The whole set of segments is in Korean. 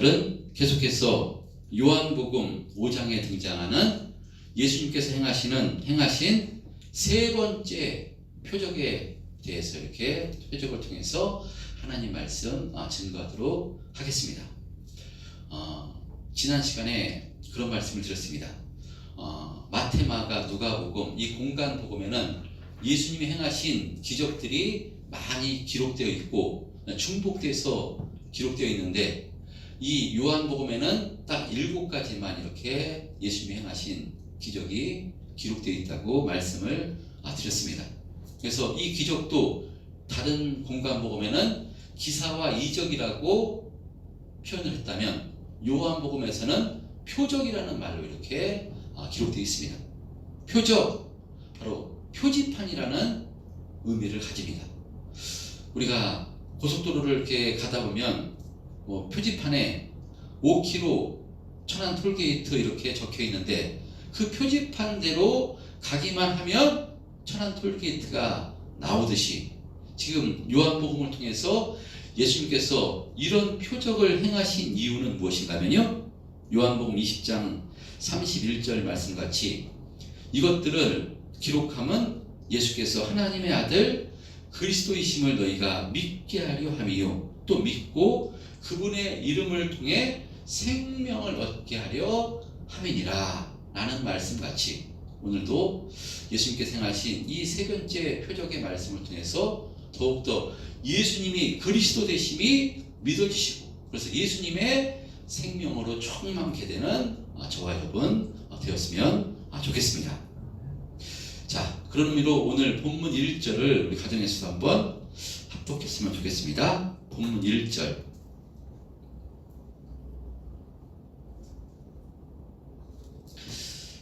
오늘은 계속해서 요한복음 5장에 등장하는 예수님께서 행하신 세 번째 표적에 대해서 이렇게 표적을 통해서 하나님 말씀 증거하도록 하겠습니다. 지난 시간에 그런 말씀을 드렸습니다. 마태, 마가, 누가복음 이 공간 복음에는 예수님이 행하신 기적들이 많이 기록되어 있고 중복돼서 기록되어 있는데, 이 요한복음에는 딱 7가지만 이렇게 예수님이 행하신 기적이 기록되어 있다고 말씀을 드렸습니다. 그래서 이 기적도 다른 공간복음에는 기사와 이적이라고 표현을 했다면, 요한복음에서는 표적이라는 말로 이렇게 기록되어 있습니다. 표적, 바로 표지판이라는 의미를 가집니다. 우리가 고속도로를 이렇게 가다 보면 표지판에 5km 천안 톨게이트 이렇게 적혀 있는데, 그 표지판대로 가기만 하면 천안 톨게이트가 나오듯이, 지금 요한복음을 통해서 예수님께서 이런 표적을 행하신 이유는 무엇인가면요, 요한복음 20장 31절 말씀같이 이것들을 기록함은 예수께서 하나님의 아들 그리스도이심을 너희가 믿게 하려 함이요, 또 믿고 그분의 이름을 통해 생명을 얻게 하려 함이니라 라는 말씀같이, 오늘도 예수님께서 행하신 이 세 번째 표적의 말씀을 통해서 더욱더 예수님이 그리스도 되심이 믿어지시고, 그래서 예수님의 생명으로 충만케 되는 저와 여러분 되었으면 좋겠습니다. 자, 그런 의미로 오늘 본문 1절을 우리 가정에서도 한번 합독했으면 좋겠습니다. 본문 1절.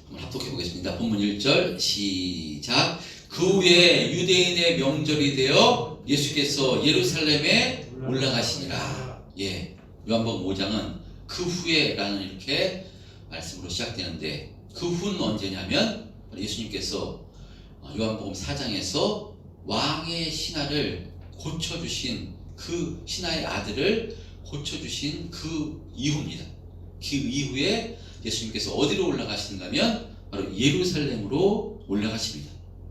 한번 합독해 보겠습니다. 본문 1절 시작. 그 후에 유대인의 명절이 되어 예수께서 예루살렘에 올라가시니라. 요한복음 5장은 그 후에라는 이렇게 말씀으로 시작되는데, 그 후는 언제냐면 예수님께서 요한복음 4장에서 왕의 신하를 고쳐주신, 그 신하의 아들을 고쳐주신 그 이후입니다. 그 이후에 예수님께서 어디로 올라가시는가면 바로 예루살렘으로 올라가십니다.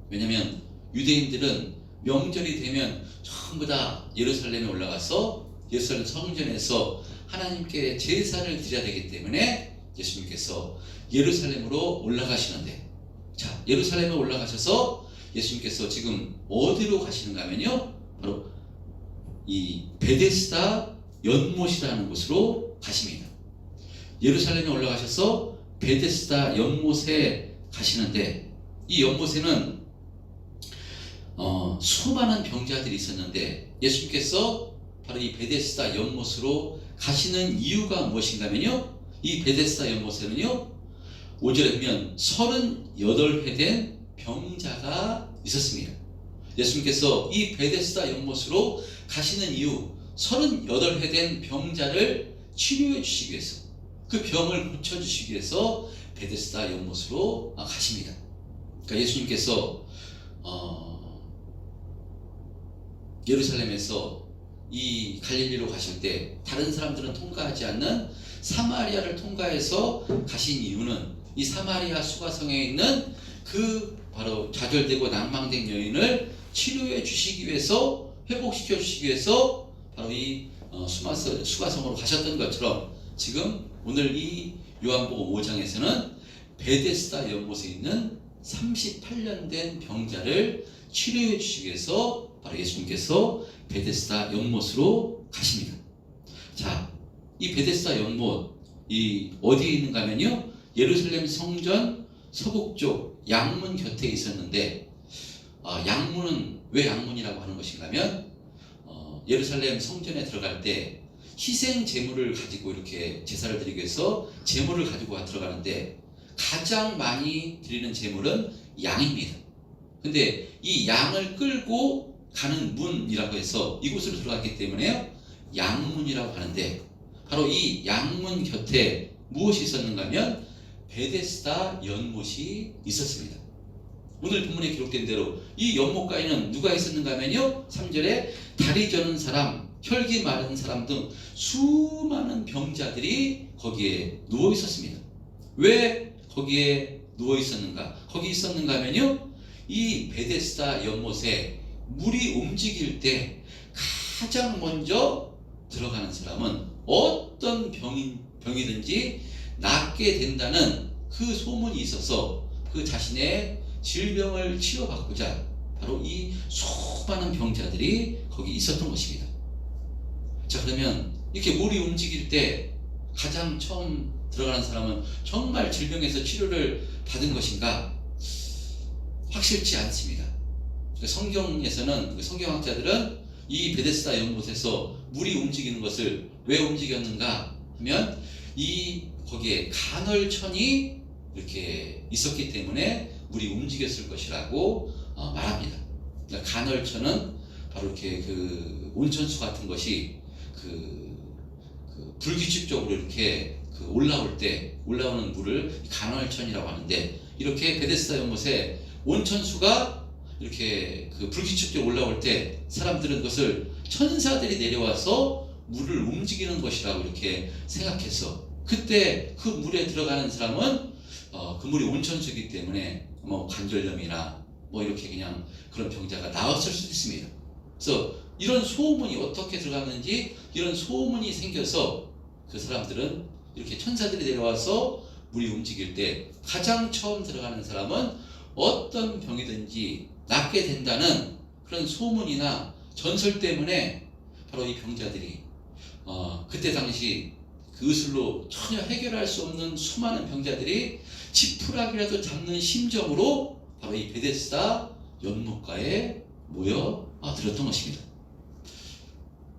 왜냐하면 유대인들은 명절이 되면 전부 다 예루살렘에 올라가서 예루살렘 성전에서 하나님께 제사를 드려야 되기 때문에 예수님께서 예루살렘으로 올라가시는데, 자, 예루살렘에 올라가셔서 예수님께서 지금 어디로 가시는가 하면요, 바로 이 베데스다 연못이라는 곳으로 가십니다. 예루살렘에 올라가셔서 베데스다 연못에 가시는데, 이 연못에는 수많은 병자들이 있었는데, 예수님께서 바로 이 베데스다 연못으로 가시는 이유가 무엇인가면요, 이 베데스다 연못에는요 5절에 보면 38회 된 병자가 있었습니다. 예수님께서 이 베데스다 연못으로 가시는 이유, 38회 된 병자를 치료해 주시기 위해서, 그 병을 고쳐 주시기 위해서 베데스다 연못으로 가십니다. 그러니까 예수님께서 예루살렘에서 이 갈릴리로 가실 때 다른 사람들은 통과하지 않는 사마리아를 통과해서 가신 이유는, 이 사마리아 수가성에 있는 그 바로 좌절되고 낭망된 여인을 치료해 주시기 위해서, 회복시켜 주시기 위해서 바로 이 수가성으로 가셨던 것처럼, 지금 오늘 이 요한복음 5장에서는 베데스다 연못에 있는 38년 된 병자를 치료해 주시기 위해서 바로 예수님께서 베데스다 연못으로 가십니다. 자, 이 베데스다 연못, 이 어디에 있는가 하면요, 예루살렘 성전 서북쪽 양문 곁에 있었는데, 양문은 왜 양문이라고 하는 것인가 하면, 예루살렘 성전에 들어갈 때 희생 제물을 가지고 이렇게 제사를 드리기 위해서 제물을 가지고 들어가는데, 가장 많이 드리는 제물은 양입니다. 근데 이 양을 끌고 가는 문이라고 해서 이곳으로 들어갔기 때문에 양문이라고 하는데, 바로 이 양문 곁에 무엇이 있었는가 하면 베데스다 연못이 있었습니다. 오늘 본문에 기록된 대로 이 연못가에는 누가 있었는가 하면요, 3절에 다리 저는 사람 혈기 마른 사람 등 수많은 병자들이 거기에 누워 있었습니다. 왜 거기에 누워 있었는가? 거기 있었는가 하면요, 이 베데스다 연못에 물이 움직일 때 가장 먼저 들어가는 사람은 어떤 병이든지 낫게 된다는 그 소문이 있어서 그 자신의 질병을 치료받고자 바로 이 수많은 병자들이 거기 있었던 것입니다. 자, 그러면 이렇게 물이 움직일 때 가장 처음 들어가는 사람은 정말 질병에서 치료를 받은 것인가? 확실치 않습니다. 성경에서는, 성경학자들은 이 베데스다 연못에서 물이 움직이는 것을 왜 움직였는가 하면 거기에 간헐천이 이렇게 있었기 때문에 물이 움직였을 것이라고 말합니다. 그러니까 간헐천은 바로 이렇게 그 온천수 같은 것이 불규칙적으로 이렇게 올라오는 물을 간헐천이라고 하는데, 이렇게 베데스다 연못에 온천수가 이렇게 불규칙적으로 올라올 때 사람들은 그것을 천사들이 내려와서 물을 움직이는 것이라고 이렇게 생각해서, 그때 그 물에 들어가는 사람은 그 물이 온천수이기 때문에 관절염이나 이렇게 그냥 그런 병자가 나왔을 수도 있습니다. 그래서 이런 소문이 어떻게 들어갔는지, 이런 소문이 생겨서 그 사람들은 이렇게 천사들이 내려와서 물이 움직일 때 가장 처음 들어가는 사람은 어떤 병이든지 낫게 된다는 그런 소문이나 전설 때문에 바로 이 병자들이 그때 당시 그 의술로 전혀 해결할 수 없는 수많은 병자들이 지푸라기라도 잡는 심정으로 바로 이 베데스다 연못가에 모여 들었던 것입니다.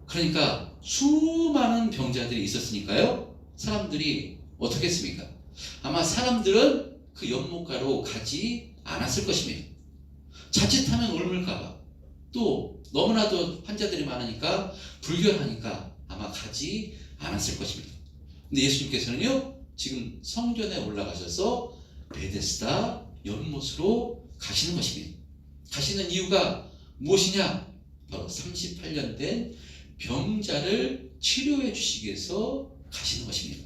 그러니까 수많은 병자들이 있었으니까요, 사람들이 어떻게 했습니까? 아마 사람들은 그 연못가로 가지 않았을 것입니다. 자칫하면 옮을까봐, 또 너무나도 환자들이 많으니까 불결하니까 아마 가지 않았을 것입니다. 근데 예수님께서는요, 지금 성전에 올라가셔서 베데스다 연못으로 가시는 것입니다. 가시는 이유가 무엇이냐? 바로 38년 된 병자를 치료해 주시기 위해서 가시는 것입니다.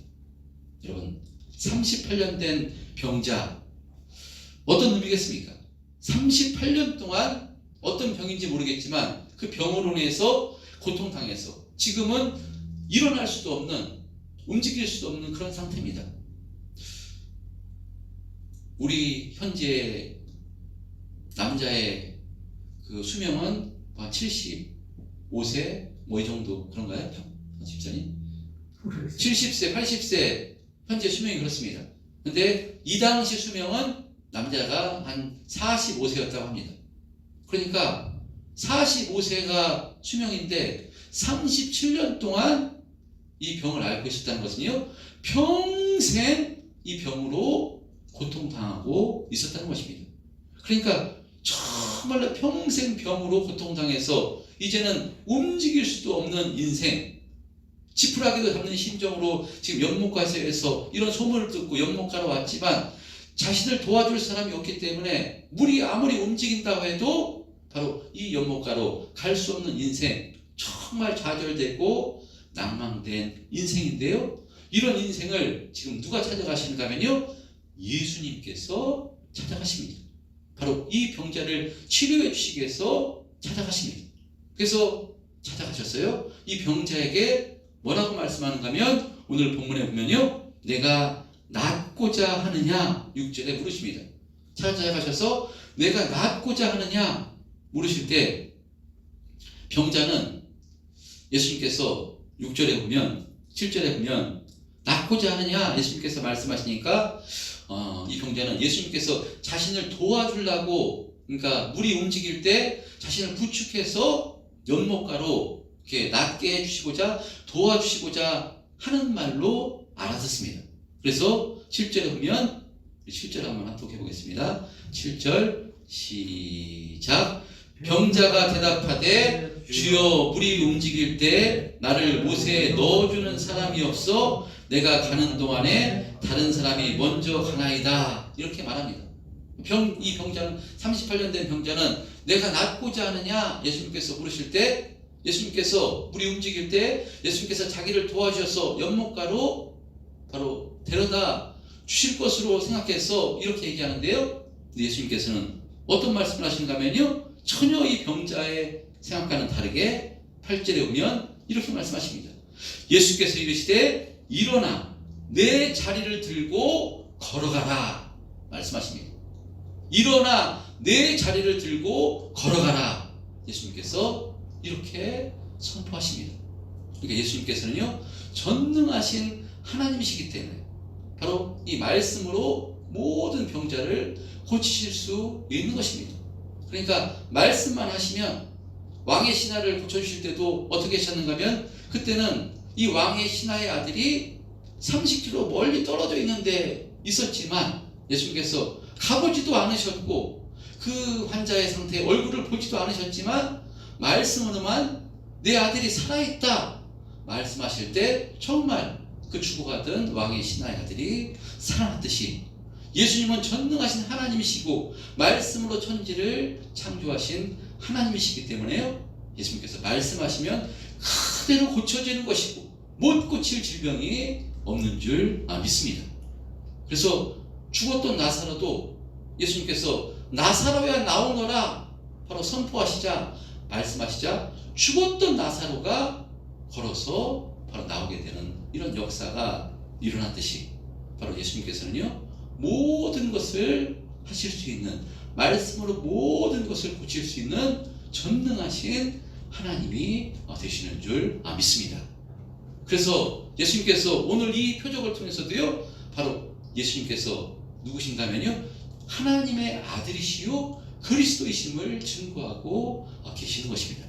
여러분, 38년 된 병자, 어떤 의미겠습니까? 38년 동안 어떤 병인지 모르겠지만 그 병으로 인해서 고통당해서 지금은 일어날 수도 없는, 움직일 수도 없는 그런 상태입니다. 우리 현재 남자의 그 수명은 한 75세 이 정도 그런가요? 집사님? 70세, 80세 현재 수명이 그렇습니다. 근데 이 당시 수명은 남자가 한 45세였다고 합니다. 그러니까 45세가 수명인데 37년 동안 이 병을 앓고 있었다는 것은요, 평생 이 병으로 고통당하고 있었다는 것입니다. 그러니까 정말로 평생 병으로 고통당해서 이제는 움직일 수도 없는 인생, 지푸라기도 잡는 심정으로 지금 연못가에서 이런 소문을 듣고 연못가로 왔지만 자신을 도와줄 사람이 없기 때문에 물이 아무리 움직인다고 해도 바로 이 연못가로 갈 수 없는 인생, 정말 좌절되고 낭망된 인생인데요, 이런 인생을 지금 누가 찾아가시는가 하면요, 예수님께서 찾아가십니다. 바로 이 병자를 치료해 주시기 위해서 찾아가십니다. 그래서 찾아가셨어요. 이 병자에게 뭐라고 말씀하는가 하면, 오늘 본문에 보면요, 내가 낫고자 하느냐 6절에 물으십니다. 찾아가셔서 내가 낫고자 하느냐 물으실 때 병자는 예수님께서 6절에 보면, 7절에 보면 낫고자 하느냐 예수님께서 말씀하시니까 이 병자는 예수님께서 자신을 도와주려고, 그러니까 물이 움직일 때 자신을 부축해서 연못가로 이렇게 낫게 해주시고자, 도와주시고자 하는 말로 알아듣습니다. 그래서 7절에 보면, 7절 한번 합독해 보겠습니다. 7절 시작. 병자가 대답하되 주여, 물이 움직일 때 나를 못에 넣어주는 사람이 없어 내가 가는 동안에 다른 사람이 먼저 가나이다, 이렇게 말합니다. 이 병자는, 38년 된 병자는 내가 낫고자 하느냐 예수님께서 물으실 때 예수님께서 우리 움직일 때 예수님께서 자기를 도와주셔서 연못가로 바로 데려다 주실 것으로 생각해서 이렇게 얘기하는데요. 예수님께서는 어떤 말씀을 하시는가 하면요, 전혀 이 병자의 생각과는 다르게 8절에 오면 이렇게 말씀하십니다. 예수께서 이르시되 일어나 내 자리를 들고 걸어가라 말씀하십니다. 일어나 내 자리를 들고 걸어가라. 예수님께서 이렇게 선포하십니다. 그러니까 예수님께서는요, 전능하신 하나님이시기 때문에 바로 이 말씀으로 모든 병자를 고치실 수 있는 것입니다. 그러니까 말씀만 하시면 왕의 신하를 고쳐주실 때도 어떻게 하셨는가 하면, 그때는 이 왕의 신하의 아들이 30km 멀리 떨어져 있는데 있었지만 예수님께서 가보지도 않으셨고 그 환자의 상태에 얼굴을 보지도 않으셨지만 말씀으로만 내 아들이 살아있다 말씀하실 때 정말 그 죽어가던 왕의 신하의 아들이 살아났듯이, 예수님은 전능하신 하나님이시고 말씀으로 천지를 창조하신 하나님이시기 때문에요, 예수님께서 말씀하시면 그대로 고쳐지는 것이고 못 고칠 질병이 없는 줄 믿습니다. 그래서 죽었던 나사로도 예수님께서 나사로야 나오너라 바로 선포하시자, 말씀하시자 죽었던 나사로가 걸어서 바로 나오게 되는 이런 역사가 일어났듯이, 바로 예수님께서는요, 모든 것을 하실 수 있는, 말씀으로 모든 것을 고칠 수 있는 전능하신 하나님이 되시는 줄 믿습니다. 그래서 예수님께서 오늘 이 표적을 통해서도요, 바로 예수님께서 누구신가 하면요, 하나님의 아들이시요 그리스도이심을 증거하고 계시는 것입니다.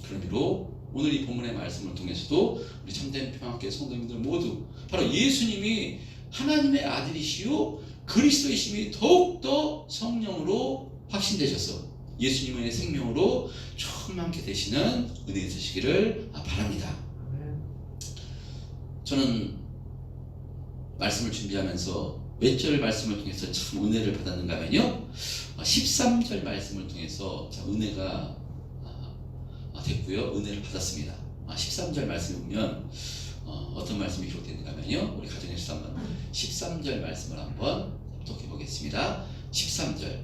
그러므로 오늘 이 본문의 말씀을 통해서도 우리 참된 평화교회 성도님들 모두 바로 예수님이 하나님의 아들이시요 그리스도이심이 더욱더 성령으로 확신되셔서 예수님의 생명으로 충만케 되시는 은혜 있으시기를 바랍니다. 저는 말씀을 준비하면서 몇 절 말씀을 통해서 참 은혜를 받았는가 하면요, 13절 말씀을 통해서 참 은혜가 됐고요, 은혜를 받았습니다. 13절 말씀을 보면 어떤 말씀이 기록되는가 하면요, 우리 가정에서 한번 13절 말씀을 한번 독해 보겠습니다. 13절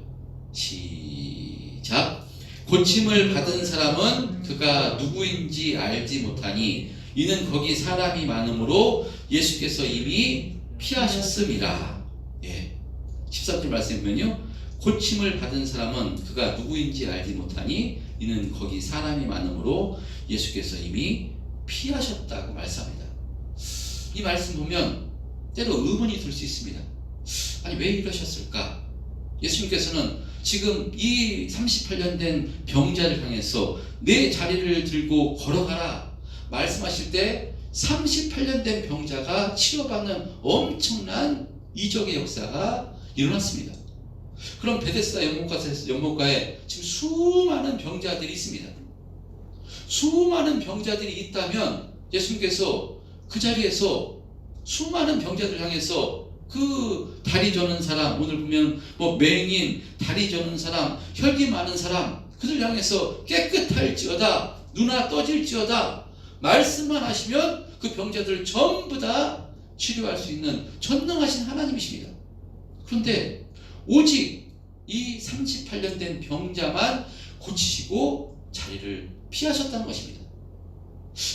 시작. 고침을 받은 사람은 그가 누구인지 알지 못하니 이는 거기 사람이 많으므로 예수께서 이미 피하셨음이라. 13절 말씀에 보면요, 고침을 받은 사람은 그가 누구인지 알지 못하니 이는 거기 사람이 많으므로 예수께서 이미 피하셨다고 말씀합니다. 이 말씀 보면 때로 의문이 들 수 있습니다. 아니, 왜 이러셨을까? 예수님께서는 지금 이 38년 된 병자를 향해서 내 자리를 들고 걸어가라 말씀하실 때 38년 된 병자가 치료받는 엄청난 이적의 역사가 일어났습니다. 그럼 베데스다 연못가에 지금 수많은 병자들이 있습니다. 수많은 병자들이 있다면 예수님께서 그 자리에서 수많은 병자들 향해서 그 다리 저는 사람, 오늘 보면 뭐 맹인, 다리 저는 사람, 혈기 많은 사람, 그들 향해서 깨끗할지어다, 눈아 떠질지어다 말씀만 하시면 그 병자들 전부 다 치료할 수 있는 전능하신 하나님이십니다. 그런데 오직 이 38년 된 병자만 고치시고 자리를 피하셨다는 것입니다.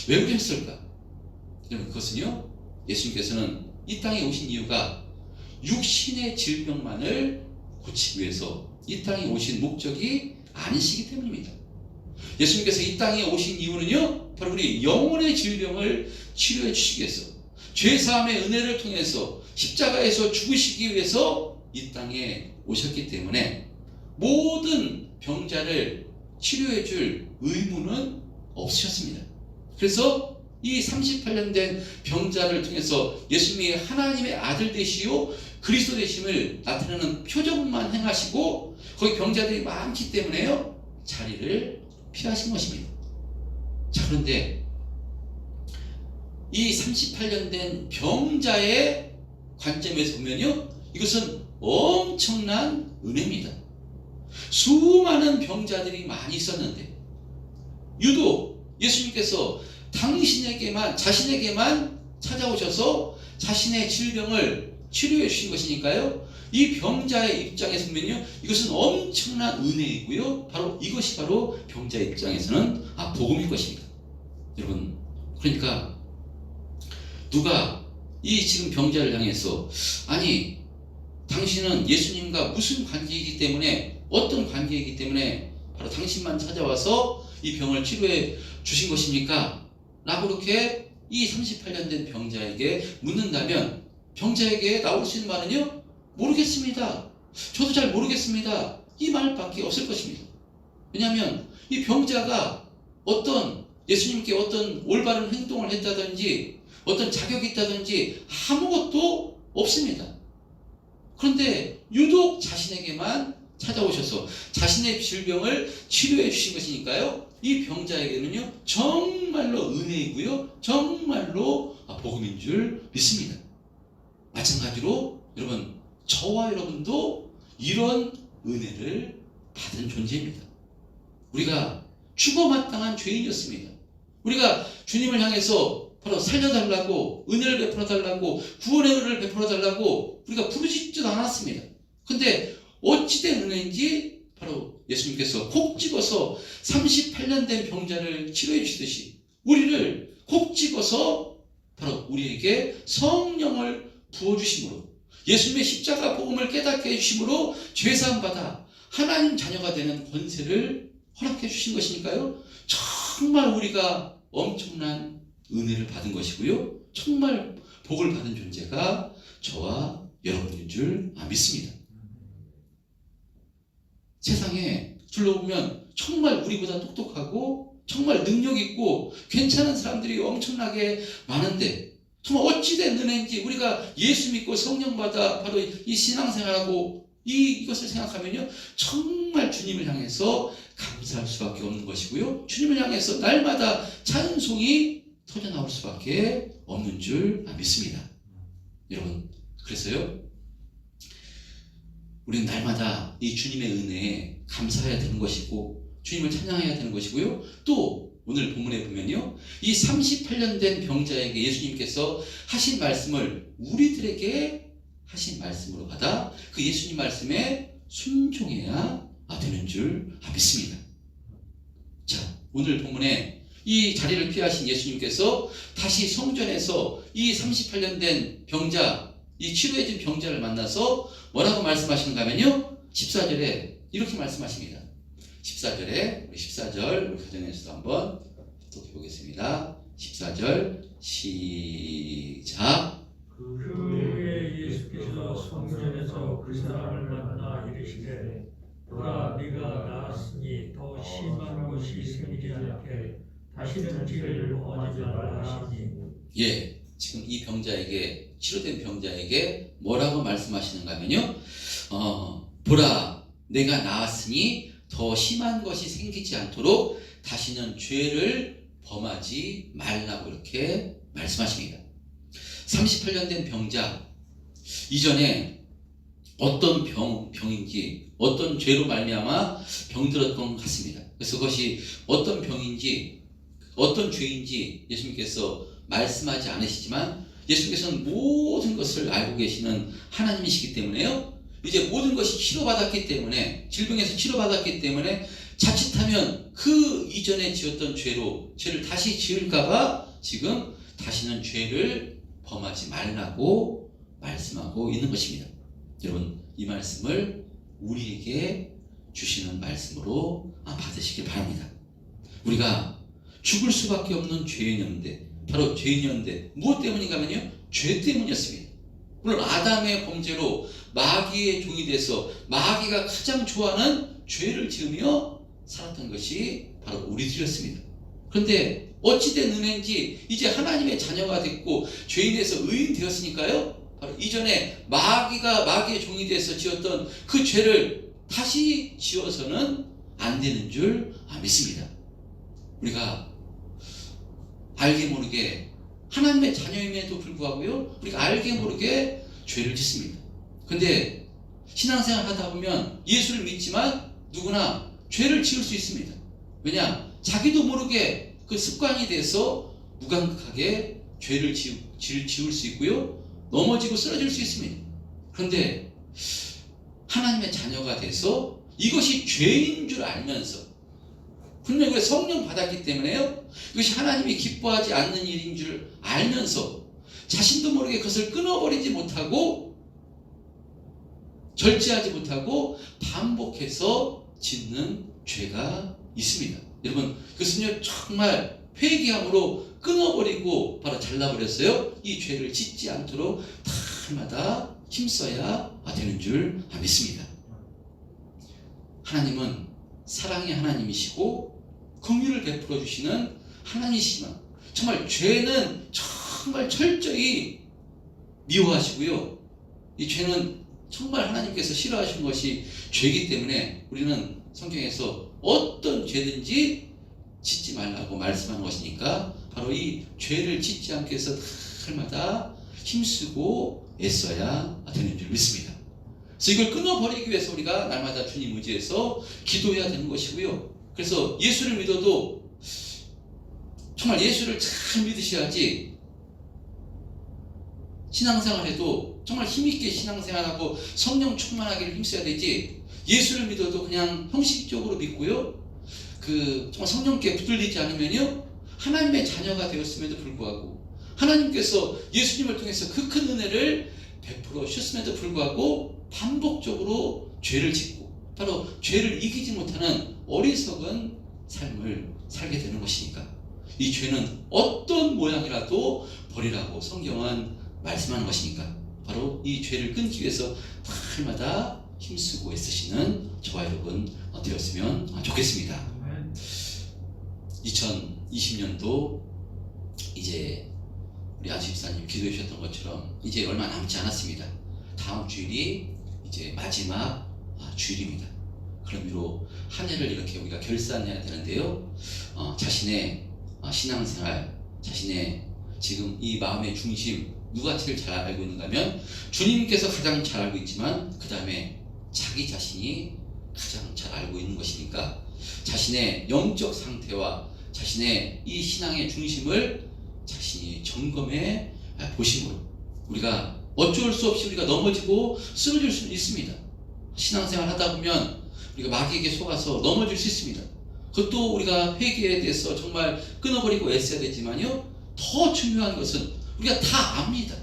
왜 그랬을까? 여러분, 그것은요, 예수님께서는 이 땅에 오신 이유가 육신의 질병만을 고치기 위해서 이 땅에 오신 목적이 아니시기 때문입니다. 예수님께서 이 땅에 오신 이유는요, 바로 우리 영혼의 질병을 치료해 주시기 위해서, 죄사함의 은혜를 통해서 십자가에서 죽으시기 위해서 이 땅에 오셨기 때문에 모든 병자를 치료해 줄 의무는 없으셨습니다. 그래서 이 38년 된 병자를 통해서 예수님이 하나님의 아들 되시오 그리스도 되심을 나타내는 표적만 행하시고 거기 병자들이 많기 때문에요, 자리를 피하신 것입니다. 자, 그런데 이 38년 된 병자의 관점에서 보면요, 이것은 엄청난 은혜입니다. 수많은 병자들이 많이 있었는데 유독 예수님께서 당신에게만, 자신에게만 찾아오셔서 자신의 질병을 치료해 주신 것이니까요. 이 병자의 입장에서 보면요, 이것은 엄청난 은혜이고요. 바로 이것이 바로 병자의 입장에서는 복음일 것입니다. 여러분, 그러니까 누가 이 지금 병자를 향해서 아니 당신은 예수님과 무슨 관계이기 때문에, 어떤 관계이기 때문에 바로 당신만 찾아와서 이 병을 치료해 주신 것입니까? 라고 그렇게 이 38년 된 병자에게 묻는다면 병자에게 나올 수 있는 말은요, 모르겠습니다. 저도 잘 모르겠습니다. 이 말밖에 없을 것입니다. 왜냐하면 이 병자가 어떤 예수님께 어떤 올바른 행동을 했다든지 어떤 자격이 있다든지 아무것도 없습니다. 그런데 유독 자신에게만 찾아오셔서 자신의 질병을 치료해 주신 것이니까요, 이 병자에게는요 정말로 은혜이고요, 정말로 복음인 줄 믿습니다. 마찬가지로 여러분, 저와 여러분도 이런 은혜를 받은 존재입니다. 우리가 죽어 마땅한 죄인이었습니다. 우리가 주님을 향해서 바로 살려달라고, 은혜를 베풀어달라고, 구원의 은혜를 베풀어달라고 우리가 부르짖지도 않았습니다. 근데 어찌된 은혜인지 바로 예수님께서 콕 집어서 38년 된 병자를 치료해 주시듯이 우리를 콕 집어서 바로 우리에게 성령을 부어주심으로, 예수님의 십자가 복음을 깨닫게 해주심으로 죄사함받아 하나님 자녀가 되는 권세를 허락해 주신 것이니까요, 정말 우리가 엄청난 은혜를 받은 것이고요, 정말 복을 받은 존재가 저와 여러분인 줄 믿습니다. 세상에 둘러보면 정말 우리보다 똑똑하고 정말 능력 있고 괜찮은 사람들이 엄청나게 많은데, 정말 어찌된 은혜인지 우리가 예수 믿고 성령 받아 바로 이 신앙생활하고 이것을 생각하면요, 정말 주님을 향해서 감사할 수밖에 없는 것이고요, 주님을 향해서 날마다 찬송이 터져나올 수밖에 없는 줄 믿습니다. 여러분, 그래서요, 우리는 날마다 이 주님의 은혜에 감사해야 되는 것이고 주님을 찬양해야 되는 것이고요, 또 오늘 본문에 보면요, 이 38년 된 병자에게 예수님께서 하신 말씀을 우리들에게 하신 말씀으로 받아 그 예수님 말씀에 순종해야 되는 줄 믿습니다. 자, 오늘 본문에 이 자리를 피하신 예수님께서 다시 성전에서 이 38년 된 병자, 이 치료해진 병자를 만나서 뭐라고 말씀하시는가 하면요, 14절에 이렇게 말씀하십니다. 14절에 우리 14절 우리 가정에서도 한번 또 보겠습니다. 14절 시작. 그 후에 예수께서 성전에서 그 사람을 만나 이르시되, 보라, 네가 나았으니 더 심한 것이 생기지 않게 다시는 죄를 범하지 말라 하시니. 예, 지금 이 병자에게, 치료된 병자에게 뭐라고 말씀하시는가 하면요, 보라, 내가 나았으니 더 심한 것이 생기지 않도록 다시는 죄를 범하지 말라고 이렇게 말씀하십니다. 38년 된 병자, 이전에 어떤 병인지, 어떤 죄로 말미암아 병들었던 것 같습니다. 그래서 그것이 어떤 병인지, 어떤 죄인지 예수님께서 말씀하지 않으시지만 예수님께서는 모든 것을 알고 계시는 하나님이시기 때문에요, 이제 모든 것이 치료받았기 때문에, 질병에서 치료받았기 때문에 자칫하면 그 이전에 지었던 죄를 다시 지을까봐 지금 다시는 죄를 범하지 말라고 말씀하고 있는 것입니다. 여러분, 이 말씀을 우리에게 주시는 말씀으로 받으시길 바랍니다. 우리가 죽을 수밖에 없는 죄인이었는데, 바로 죄인이었는데 무엇 때문인가 하면요, 죄 때문이었습니다. 물론 아담의 범죄로 마귀의 종이 돼서 마귀가 가장 좋아하는 죄를 지으며 살았던 것이 바로 우리들이었습니다. 그런데 어찌된 은혜인지 이제 하나님의 자녀가 됐고 죄인에서 의인 되었으니까요, 바로 이전에 마귀의 종이 돼서 지었던 그 죄를 다시 지어서는 안 되는 줄 믿습니다. 우리가 알게 모르게 하나님의 자녀임에도 불구하고요, 우리가 알게 모르게 죄를 짓습니다. 근데 신앙생활 하다 보면 예수를 믿지만 누구나 죄를 지을 수 있습니다. 왜냐? 자기도 모르게 그 습관이 돼서 무감각하게 죄를 지을 수 있고요. 넘어지고 쓰러질 수 있습니다. 그런데 하나님의 자녀가 돼서 이것이 죄인 줄 알면서, 분명히 성령 받았기 때문에요, 이것이 하나님이 기뻐하지 않는 일인 줄 알면서 자신도 모르게 그것을 끊어버리지 못하고 절제하지 못하고 반복해서 짓는 죄가 있습니다. 여러분, 그것은요 정말 회개함으로 끊어버리고 바로 잘라버렸어요. 이 죄를 짓지 않도록 날마다 힘써야 되는 줄 믿습니다. 하나님은 사랑의 하나님이시고 긍휼을 베풀어 주시는 하나님이시지만 정말 죄는 정말 철저히 미워하시고요, 이 죄는 정말 하나님께서 싫어하시는 것이 죄이기 때문에 우리는 성경에서 어떤 죄든지 짓지 말라고 말씀한 것이니까 바로 이 죄를 짓지 않기 위해서 날마다 힘쓰고 애써야 되는 줄 믿습니다. 그래서 이걸 끊어버리기 위해서 우리가 날마다 주님 의지해서 기도해야 되는 것이고요. 그래서 예수를 믿어도 정말 예수를 잘 믿으셔야지 신앙생활해도 정말 힘있게 신앙생활하고 성령 충만하기를 힘써야 되지, 예수를 믿어도 그냥 형식적으로 믿고요, 정말 성령께 붙들리지 않으면요, 하나님의 자녀가 되었음에도 불구하고 하나님께서 예수님을 통해서 그 큰 은혜를 베풀어 주셨음에도 불구하고 반복적으로 죄를 짓고 바로 죄를 이기지 못하는 어리석은 삶을 살게 되는 것이니까 이 죄는 어떤 모양이라도 버리라고 성경은 말씀하는 것이니까 바로 이 죄를 끊기 위해서 날마다 힘쓰고 애쓰시는 저와 여러분 되었으면 좋겠습니다. 2020년도 이제 우리 안수 집사님 기도해 주셨던 것처럼 이제 얼마 남지 않았습니다. 다음 주일이 이제 마지막 주일입니다. 그런 의미로 한 해를 이렇게 우리가 결산해야 되는데요, 자신의 신앙생활, 자신의 지금 이 마음의 중심 누가 제일 잘 알고 있는가 하면 주님께서 가장 잘 알고 있지만 그 다음에 자기 자신이 가장 잘 알고 있는 것이니까 자신의 영적 상태와 자신의 이 신앙의 중심을 자신이 점검해 보심으로 우리가 어쩔 수 없이 우리가 넘어지고 쓰러질 수는 있습니다. 신앙생활 하다 보면 우리가 마귀에게 속아서 넘어질 수 있습니다. 그것도 우리가 회개에 대해서 정말 끊어버리고 애써야 되지만요, 더 중요한 것은 우리가 다 압니다.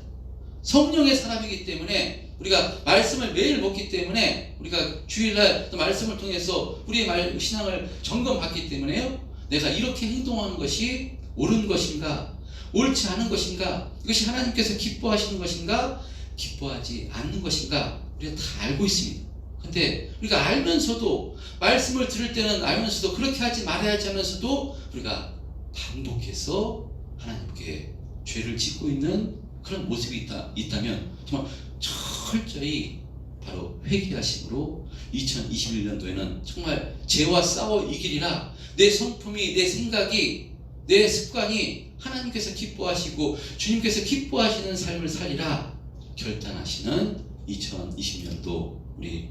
성령의 사람이기 때문에 우리가 말씀을 매일 먹기 때문에 우리가 주일날 말씀을 통해서 우리의 신앙을 점검받기 때문에요, 내가 이렇게 행동하는 것이 옳은 것인가 옳지 않은 것인가, 이것이 하나님께서 기뻐하시는 것인가 기뻐하지 않는 것인가 우리가 다 알고 있습니다. 근데 우리가 알면서도 말씀을 들을 때는 알면서도 그렇게 하지 말아야 하지 하면서도 우리가 반복해서 하나님께 죄를 짓고 있는 그런 모습이 있다면 정말 철저히 바로 회개하심으로 2021년도에는 정말 죄와 싸워 이기리라, 내 성품이, 내 생각이, 내 습관이 하나님께서 기뻐하시고 주님께서 기뻐하시는 삶을 살리라 결단하시는 2020년도 우리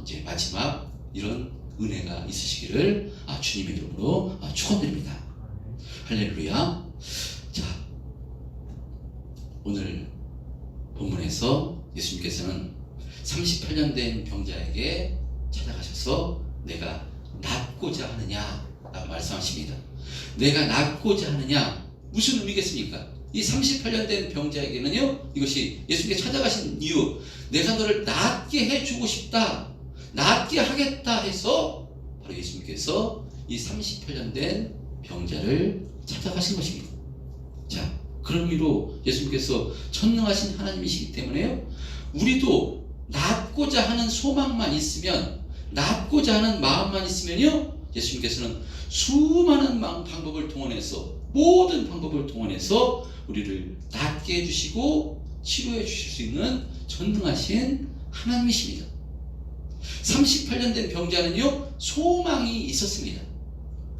이제 마지막 이런 은혜가 있으시기를 주님의 이름으로 축원드립니다. 할렐루야. 자, 오늘 본문에서 예수님께서는 38년 된 병자에게 찾아가셔서 내가 낫고자 하느냐 라고 말씀하십니다. 내가 낫고자 하느냐, 무슨 의미겠습니까? 이 38년 된 병자에게는요, 이것이 예수님께 찾아가신 이유, 내가 너를 낫게 해주고 싶다, 낫게 하겠다 해서 바로 예수님께서 이 38년 된 병자를 찾아가신 것입니다. 자, 그런 의미로 예수님께서 전능하신 하나님이시기 때문에요, 우리도 낫고자 하는 소망만 있으면, 낫고자 하는 마음만 있으면요, 예수님께서는 수많은 방법을 동원해서, 모든 방법을 동원해서 우리를 낫게 해주시고 치료해 주실 수 있는 전능하신 하나님이십니다. 38년 된 병자는요, 소망이 있었습니다.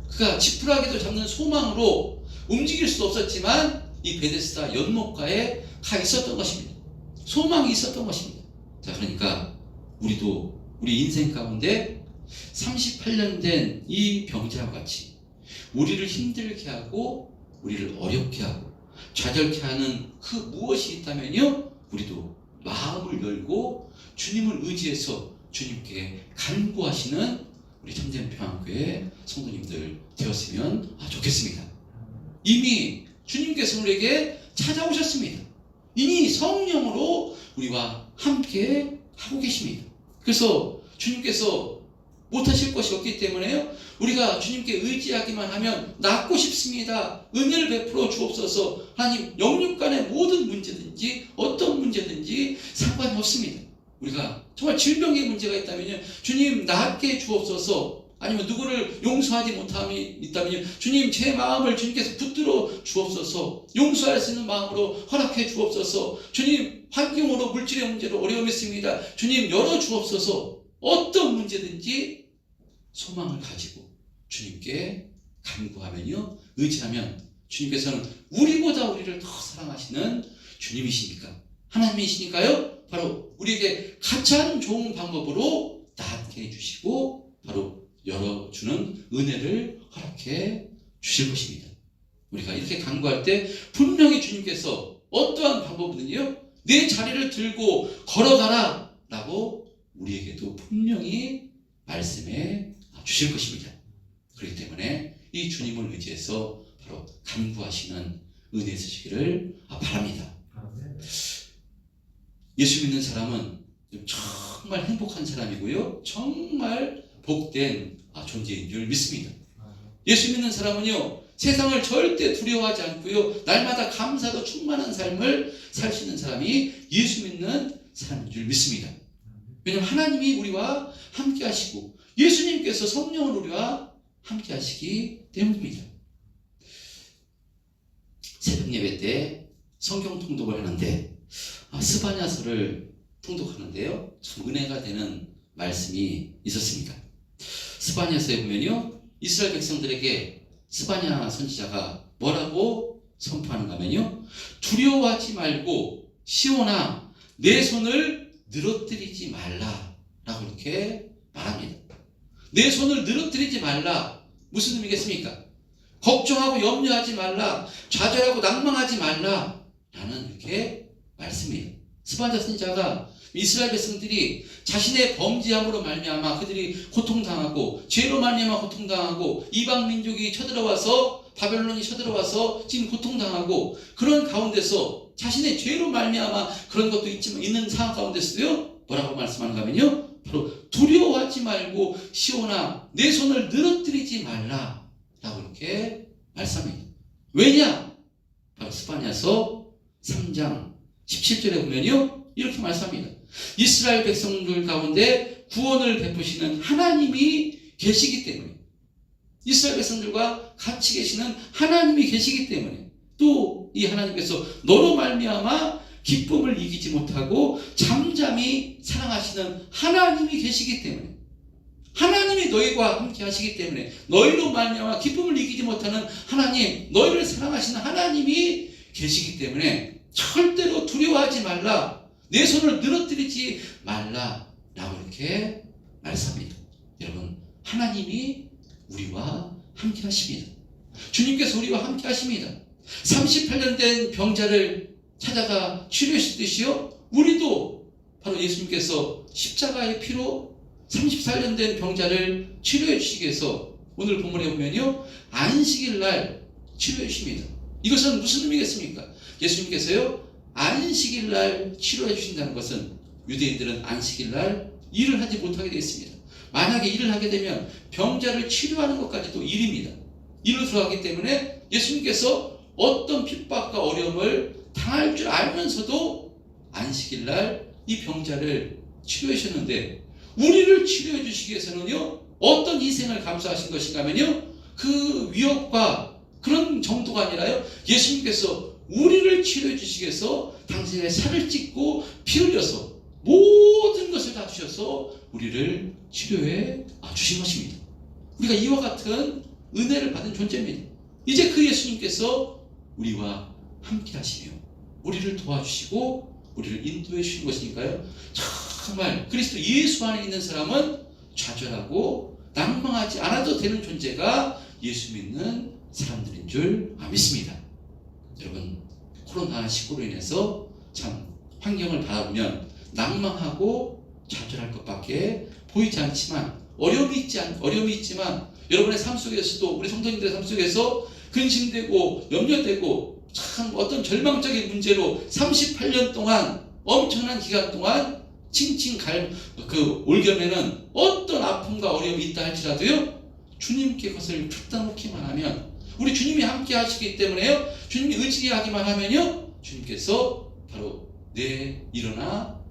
그가 지푸라기도 잡는 소망으로 움직일 수 없었지만 이 베데스다 연못가에 가 있었던 것입니다. 소망이 있었던 것입니다. 자, 그러니까 우리도 우리 인생 가운데 38년 된 이 병자와 같이 우리를 힘들게 하고 우리를 어렵게 하고 좌절케 하는 그 무엇이 있다면요, 우리도 마음을 열고 주님을 의지해서 주님께 간구하시는 우리 참된 평안교회 성도님들 되었으면 좋겠습니다. 이미 주님께서 우리에게 찾아오셨습니다. 이미 성령으로 우리와 함께 하고 계십니다. 그래서 주님께서 못하실 것이 없기 때문에요, 우리가 주님께 의지하기만 하면 낫고 싶습니다. 은혜를 베풀어 주옵소서. 하나님, 영육 간의 모든 문제든지 어떤 문제든지 상관이 없습니다. 우리가 정말 질병의 문제가 있다면요, 주님 낫게 주옵소서. 아니면 누구를 용서하지 못함이 있다면요, 주님 제 마음을 주님께서 붙들어 주옵소서. 용서할 수 있는 마음으로 허락해 주옵소서. 주님, 환경으로 물질의 문제로 어려움이 있습니다. 주님 열어 주옵소서. 어떤 문제든지 소망을 가지고 주님께 간구하면요, 의지하면 주님께서는 우리보다 우리를 더 사랑하시는 주님이시니까, 하나님이시니까요, 바로 우리에게 가장 좋은 방법으로 낫게 해주시고 바로 열어주는 은혜를 허락해 주실 것입니다. 우리가 이렇게 간구할 때 분명히 주님께서 어떠한 방법이든요, 내 자리를 들고 걸어가라 라고 우리에게도 분명히 말씀해 주실 것입니다. 그렇기 때문에 이 주님을 의지해서 바로 간구하시는 은혜 있으시기를 바랍니다. 예수 믿는 사람은 정말 행복한 사람이고요, 정말 복된 존재인 줄 믿습니다. 예수 믿는 사람은요, 세상을 절대 두려워하지 않고요, 날마다 감사도 충만한 삶을 살 수 있는 사람이 예수 믿는 사람인 줄 믿습니다. 왜냐하면 하나님이 우리와 함께 하시고 예수님께서 성령을 우리와 함께 하시기 때문입니다. 새벽 예배 때 성경 통독을 하는데 스바냐서를 통독하는데요, 참 은혜가 되는 말씀이 있었습니다. 스바냐서에 보면요, 이스라엘 백성들에게 스바냐 선지자가 뭐라고 선포하는가 하면요, 두려워하지 말고 시온아 내 손을 늘어뜨리지 말라 라고 이렇게 말합니다. 내 손을 늘어뜨리지 말라, 무슨 의미겠습니까? 걱정하고 염려하지 말라, 좌절하고 낭망하지 말라 라는 이렇게 말씀이에요. 스바냐 선지자가 이스라엘 백성들이 자신의 범죄함으로 말미암아 그들이 고통당하고, 죄로 말미암아 고통당하고, 이방 민족이 쳐들어와서, 바벨론이 쳐들어와서 지금 고통당하고, 그런 가운데서 자신의 죄로 말미암아 그런 것도 있지만 있는 상황 가운데서도요, 뭐라고 말씀하는가 하면요, 바로 두려워하지 말고 시온아 내 손을 늘어뜨리지 말라 라고 이렇게 말씀합니다. 왜냐? 바로 스바냐서 3장 17절에 보면요, 이렇게 말씀합니다. 이스라엘 백성들 가운데 구원을 베푸시는 하나님이 계시기 때문에, 이스라엘 백성들과 같이 계시는 하나님이 계시기 때문에, 또 이 하나님께서 너로 말미암아 기쁨을 이기지 못하고 잠잠히 사랑하시는 하나님이 계시기 때문에, 하나님이 너희와 함께 하시기 때문에, 너희로 말미암아 기쁨을 이기지 못하는 하나님, 너희를 사랑하시는 하나님이 계시기 때문에 절대로 두려워하지 말라, 내 손을 늘어뜨리지 말라 라고 이렇게 말씀합니다. 여러분, 하나님이 우리와 함께 하십니다. 주님께서 우리와 함께 하십니다. 38년 된 병자를 찾아가 치료하시듯이요, 우리도 바로 예수님께서 십자가의 피로 34년 된 병자를 치료해 주시기 위해서 오늘 본문에 보면요, 안식일 날 치료해 주십니다. 이것은 무슨 의미겠습니까? 예수님께서요, 안식일 날 치료해 주신다는 것은 유대인들은 안식일 날 일을 하지 못하게 되어 있습니다. 만약에 일을 하게 되면 병자를 치료하는 것까지도 일입니다. 일을 들어가기 때문에 예수님께서 어떤 핍박과 어려움을 당할 줄 알면서도 안식일 날 이 병자를 치료해 주셨는데, 우리를 치료해 주시기 위해서는요, 어떤 희생을 감수하신 것인가 하면요, 그 위협과 그런 정도가 아니라요, 예수님께서 우리를 치료해 주시기 위해서 당신의 살을 찢고 피 흘려서 모든 것을 다 주셔서 우리를 치료해 주신 것입니다. 우리가 이와 같은 은혜를 받은 존재입니다. 이제 그 예수님께서 우리와 함께 하시며 우리를 도와주시고 우리를 인도해 주신 것이니까요, 정말 그리스도 예수 안에 있는 사람은 좌절하고 낭망하지 않아도 되는 존재가 예수 믿는 사람들인 줄 믿습니다. 여러분, 코로나19로 인해서 참 환경을 바라보면 낭망하고 좌절할 것밖에 보이지 않지만, 어려움이 있지만 여러분의 삶 속에서도, 우리 성도님들의 삶 속에서 근심되고 염려되고 참 어떤 절망적인 문제로 38년 동안, 엄청난 기간 동안 칭칭 올겨매는 어떤 아픔과 어려움이 있다 할지라도요, 주님께 그것을 갖다 놓기만 하면, 우리 주님이 함께 하시기 때문에요, 주님이 의지하기만 하면요, 주님께서 바로 일어나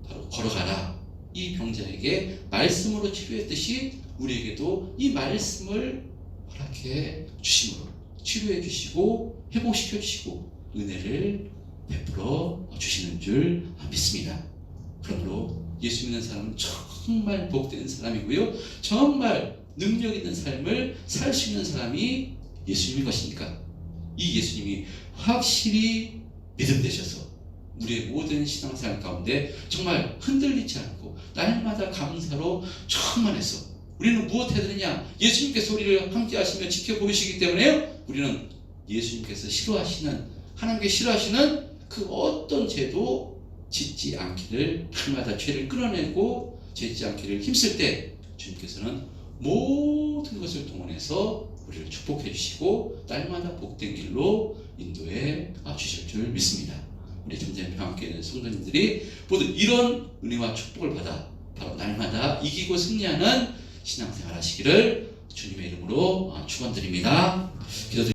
바로 걸어가라, 이 병자에게 말씀으로 치료했듯이 우리에게도 이 말씀을 허락해 주심으로 치료해 주시고 회복시켜 주시고 은혜를 베풀어 주시는 줄 믿습니다. 그러므로 예수 믿는 사람은 정말 복된 사람이고요, 정말 능력 있는 삶을 살 수 있는 사람이 예수님인 것이니까, 이 예수님이 확실히 믿음되셔서 우리의 모든 신앙생활 가운데 정말 흔들리지 않고 날마다 감사로 충만해서 우리는 무엇 해야 되느냐? 예수님께서 우리를 함께 하시며 지켜보시기 때문에요, 우리는 예수님께서 싫어하시는, 하나님께 싫어하시는 그 어떤 죄도 짓지 않기를, 날마다 죄를 끊어내고 짓지 않기를 힘쓸 때 주님께서는 모든 것을 동원해서 우리를 축복해 주시고 날마다 복된 길로 인도해 주실 줄 믿습니다. 우리 점점 함께 있는 성도님들이 모두 이런 은혜와 축복을 받아 바로 날마다 이기고 승리하는 신앙생활 하시기를 주님의 이름으로 축원드립니다. 기도드립니다.